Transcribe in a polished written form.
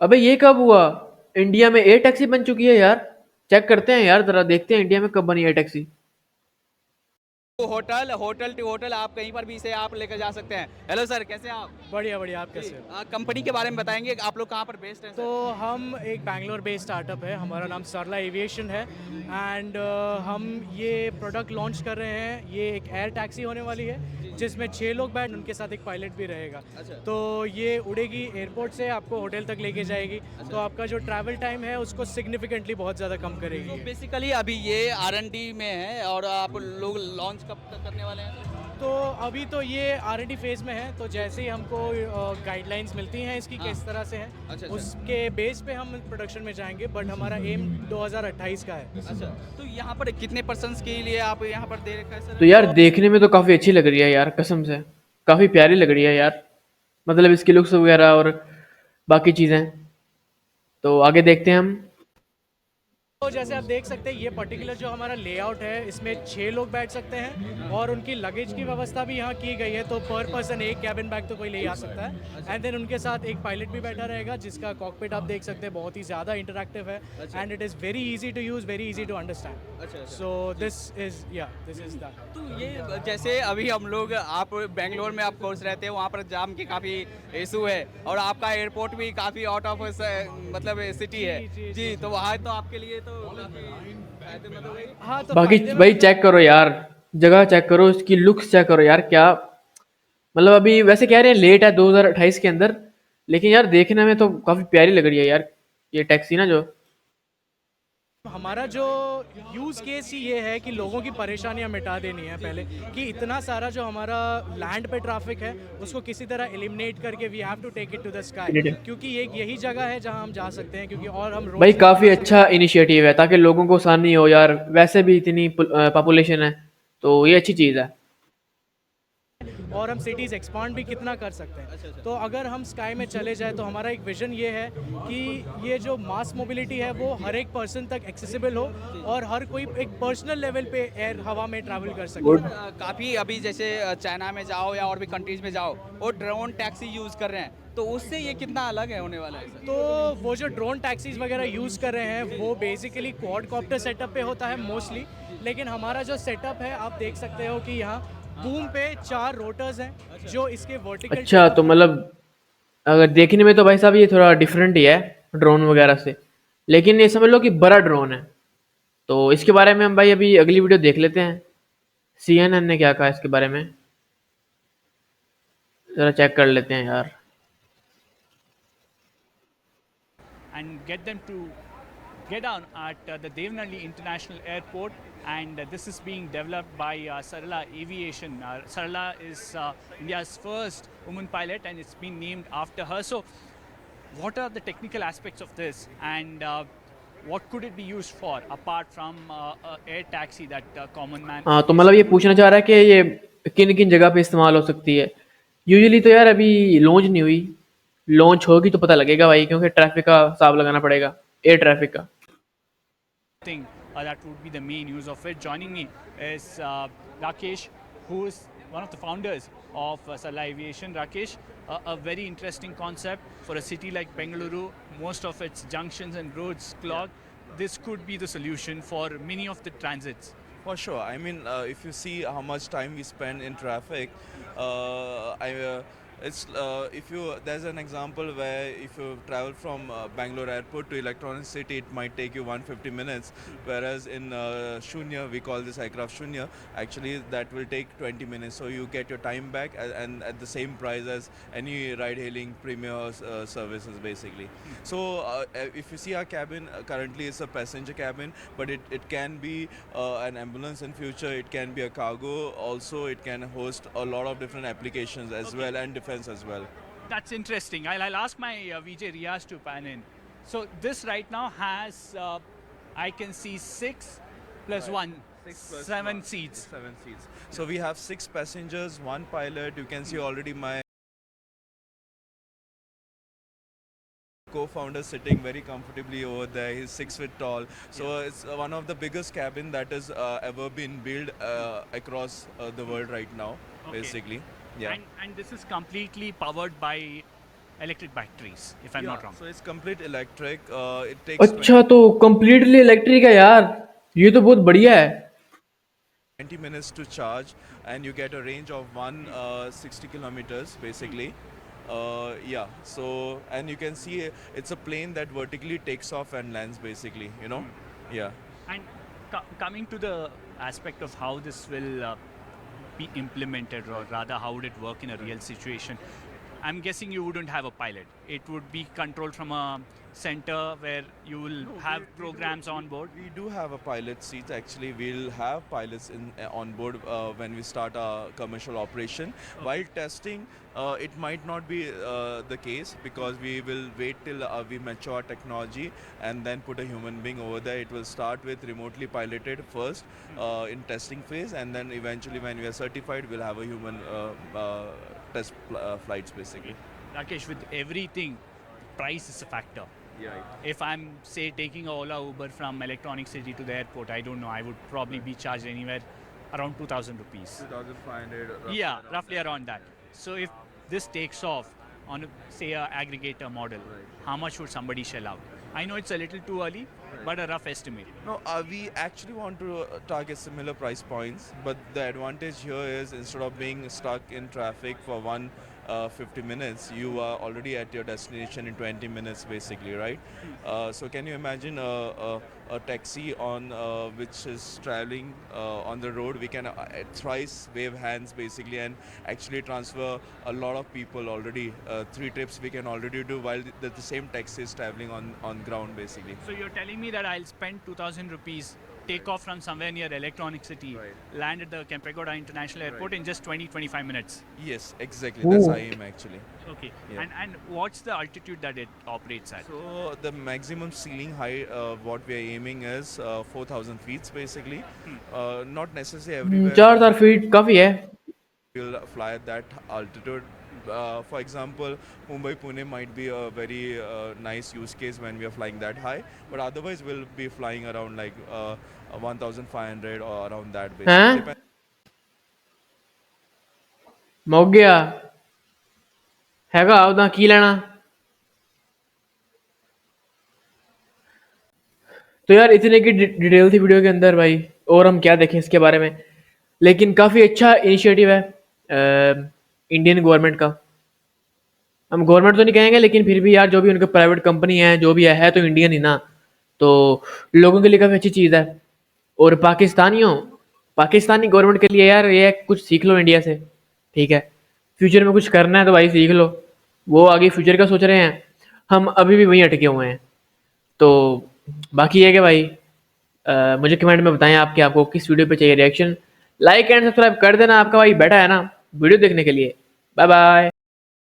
अबे ये कब हुआ? इंडिया में एयर टैक्सी बन चुकी है यार। चेक करते हैं यार, जरा देखते हैं इंडिया में कब बनी air taxi. Hotel hotel to hotel आप कहीं पर भी इसे आप लेकर जा सकते हैं। हेलो सर, कैसे हैं आप? बढ़िया बढ़िया। आप जी, कैसे हो? कंपनी के बारे में बताएंगे, आप लोग कहाँ पर बेस्ड हैं तो सर? हम एक बैंगलोर बेस्ड स्टार्टअप है, हमारा नाम सरला एविएशन है। एंड हम ये प्रोडक्ट लॉन्च कर रहे हैं। ये एक एयर टैक्सी होने वाली है जिसमें 6 लोग बैठ, उनके साथ एक पायलट भी रहेगा। अच्छा। तो ये उड़ेगी, एयरपोर्ट से आपको होटल तक लेके जाएगी। तो आपका जो ट्रैवल टाइम है उसको सिग्निफिकेंटली बहुत ज़्यादा कम करेगी तो ये। बेसिकली अभी ये R&D में है और आप लोग लॉन्च कब तक करने वाले हैं? तो अभी तो ये R&D फेज़ में है। तो जैसे ही हमको गाइडलाइंस मिलती हैं इसकी हाँ। किस तरह से है, अच्छा। उसके बेस पे हम प्रोडक्शन में जाएंगे। बट हमारा एम 2028 का है। अच्छा, तो यहाँ पर कितने पर्सन्स के लिए आप यहाँ पर दे रखा है तो सर? यार देखने में तो काफी अच्छी लग रही है यार, कसम से। काफी प्यारी लग रही है यार। मतलब इसकी लुक्स वगैरह और बाकी चीजें। तो आगे देखते हैं हम। तो जैसे आप देख सकते हैं, ये पर्टिकुलर जो हमारा लेआउट है इसमें 6 लोग बैठ सकते हैं और उनकी लगेज की व्यवस्था भी यहाँ की गई है। तो पर पर्सन एक कैबिन बैग तो कोई ले आ सकता है। एंड देन उनके साथ एक पायलट भी बैठा रहेगा जिसका कॉकपिट आप देख सकते हैं बहुत ही ज़्यादा इंटरैक्टिव है। And it is very easy to use, very easy to understand. अच्छा। So this is that. तो ये जैसे अभी हम लोग आप बेंगलोर में आप कोर्स रहते हैं, वहाँ पर जाम की काफ़ी इशू है और आपका एयरपोर्ट भी काफ़ी आउट ऑफ मतलब सिटी है। जी, तो वहाँ तो आपके लिए तो काफ़ी फायदेमंद हो गई। हाँ, तो बाकी फायदे में भाई मतलब चेक करो यार, जगह चेक करो, इसकी लुक्स चेक करो यार, क्या मतलब। अभी वैसे कह रहे हैं लेट है 2028 के अंदर, लेकिन यार देखने में तो काफी प्यारी लग रही है यार, ये टैक्सी ना जो। हमारा जो यूज़ केस ही ये है कि लोगों की परेशानियां मिटा देनी है पहले। कि इतना सारा जो हमारा लैंड पे ट्रैफिक है उसको किसी तरह एलिमिनेट करके we have to take it to the sky. क्योंकि ये यही जगह है जहां हम जा सकते हैं, क्योंकि और हम भाई रोड्स नहीं काफी बना अच्छा सकते। इनिशिएटिव है, ताकि लोगों को आसानी हो यार, वैसे भी इतनी पॉपुलेशन है, तो ये अच्छी चीज है। और हम सिटीज़ एक्सपांड भी कितना कर सकते हैं। तो अगर हम स्काई में चले जाए तो हमारा एक विजन ये है कि ये जो मास मोबिलिटी है वो हर एक पर्सन तक एक्सेसिबल हो और हर कोई एक पर्सनल लेवल पे एयर हवा में ट्रैवल कर सके। गुड। काफ़ी अभी जैसे चाइना में जाओ या और भी कंट्रीज में जाओ, वो ड्रोन टैक्सी यूज़ कर रहे हैं, तो उससे ये कितना अलग है होने वाला है सर? तो वो जो ड्रोन टैक्सीज वगैरह यूज़ कर रहे हैं वो बेसिकली क्वाडकॉप्टर सेटअप पे होता है मोस्टली। लेकिन हमारा जो सेटअप है आप देख सकते हो कि यहाँ बूम पे 4 रोटर्स हैं जो इसके वर्टिकल अच्छा, टेल। तो मतलब अगर देखने में तो भाई साहब ये थोड़ा डिफरेंट ही है ड्रोन वगैरह से, लेकिन ये समझ लो कि बड़ा ड्रोन है। तो इसके बारे में हम भाई अभी अगली वीडियो देख लेते हैं, CNN ने क्या कहा इसके बारे में, जरा चेक कर लेते हैं यार। and get them to get down at the Devnali International Airport. And this is being developed by Sarala Aviation. Sarala is India's first woman pilot, and it's been named after her. So, what are the technical aspects of this, and what could it be used for apart from air taxi that common man हाँ, तो is मतलब ये पूछना चाह रहा है कि ये किन किन जगह पे इस्तेमाल हो सकती है। यूजुअली तो यार अभी लॉन्च नहीं हुई, लॉन्च होगी तो पता लगेगा भाई, क्योंकि ट्रैफिक का हिसाब लगाना पड़ेगा, एयर ट्रैफिक का। thing that would be the main use of it. Joining me is Rakesh, who is one of the founders of Sala Aviation. Rakesh, a very interesting concept for a city like Bengaluru. Most of its junctions and roads clogged. This could be the solution for many of the transits. For sure. I mean, if you see how much time we spend in traffic, it's if you there's an example where if you travel from Bangalore airport to Electronic City, it might take you 150 minutes, whereas in Shunya, we call this aircraft Shunya, actually that will take 20 minutes. So you get your time back and at the same price as any ride-hailing premier services, basically. So if you see our cabin, currently it's a passenger cabin, but it can be an ambulance in future, it can be a cargo, also it can host a lot of different applications as well, and defense as well. That's interesting. I'll ask my VJ Riaz to pan in. So this right now has, I can see 6 plus 1, 7 seats. 7 seats. So we have 6 passengers, 1 pilot. You can see already my co-founder sitting very comfortably over there. He's 6 feet tall. So it's one of the biggest cabin that has ever been built across the world right now, Okay. basically. Yeah. And this is completely powered by electric batteries, if I'm Yeah, not wrong. so it's complete electric. It takes अच्छा, तो completely electric है यार, ये तो बहुत बढ़िया है। 20 minutes to charge, and you get a range of 160 kilometers basically. Yeah, so and you can see it's a plane that vertically takes off and lands basically, you know. Yeah. And coming to the aspect of how this will be implemented, or rather, how would it work in a real situation? I'm guessing you wouldn't have a pilot. It would be controlled from a center where you will have programs on board. We do have a pilot seat. Actually, we'll have pilots on board when we start our commercial operation. While testing, it might not be the case, because we will wait till we mature our technology and then put a human being over there. It will start with remotely piloted first in testing phase, and then eventually, when we are certified, we'll have a human test flights basically. Rakesh, with everything, price is a factor. Yeah. If I'm, say, taking a Ola Uber from Electronic City to the airport, I don't know, I would probably be charged anywhere around 2,000 rupees. 2,500. Yeah, roughly around that. So if this takes off on, say, a aggregator model, how much would somebody shell out? I know it's a little too early, but a rough estimate. No, we actually want to target similar price points, but the advantage here is, instead of being stuck in traffic for 50 minutes, you are already at your destination in 20 minutes basically, right? So can you imagine a taxi on which is traveling on the road? We can thrice wave hands basically and actually transfer a lot of people already. 3 trips we can already do while the same taxi is traveling on ground basically. So you're telling me that I'll spend 2,000 rupees, take off from somewhere near Electronic City, land at the Kempegowda International Airport in just 20-25 minutes. Yes, exactly. That's Ooh. I aim actually. Okay. Yeah. And what's the altitude that it operates at? So the maximum ceiling height, what we are aiming is 4,000 feet basically. Not necessarily everywhere 4,000 feet काफी है। will fly at that altitude. For example, Mumbai Pune might be a very nice use case when we are flying that high, but otherwise we'll be flying around like 1,500 or around that basically. हैं? Depends. ਮੁੱਕ ਗਿਆ ਹੈਗਾ ਉਹਦਾ ਕੀ ਲੈਣਾ। तो यार इतने की डिटेल थी वीडियो के अंदर भाई, और हम क्या देखें इसके बारे में। लेकिन काफ़ी अच्छा इनिशिएटिव है इंडियन गवर्नमेंट का। हम गवर्नमेंट तो नहीं कहेंगे, लेकिन फिर भी यार जो भी उनके प्राइवेट कंपनी है, जो भी है तो इंडियन ही ना, तो लोगों के लिए काफ़ी अच्छी चीज़ है। और पाकिस्तानी गवर्नमेंट के लिए यार ये कुछ सीख लो इंडिया से, ठीक है। फ्यूचर में कुछ करना है तो भाई सीख लो, वो आगे फ्यूचर का सोच रहे हैं, हम अभी भी वहीं अटके हुए हैं। तो बाकी ये कि भाई मुझे कमेंट में बताएं आपको किस वीडियो पे चाहिए रिएक्शन। लाइक एंड सब्सक्राइब कर देना, आपका भाई बैठा है ना वीडियो देखने के लिए। Bye bye.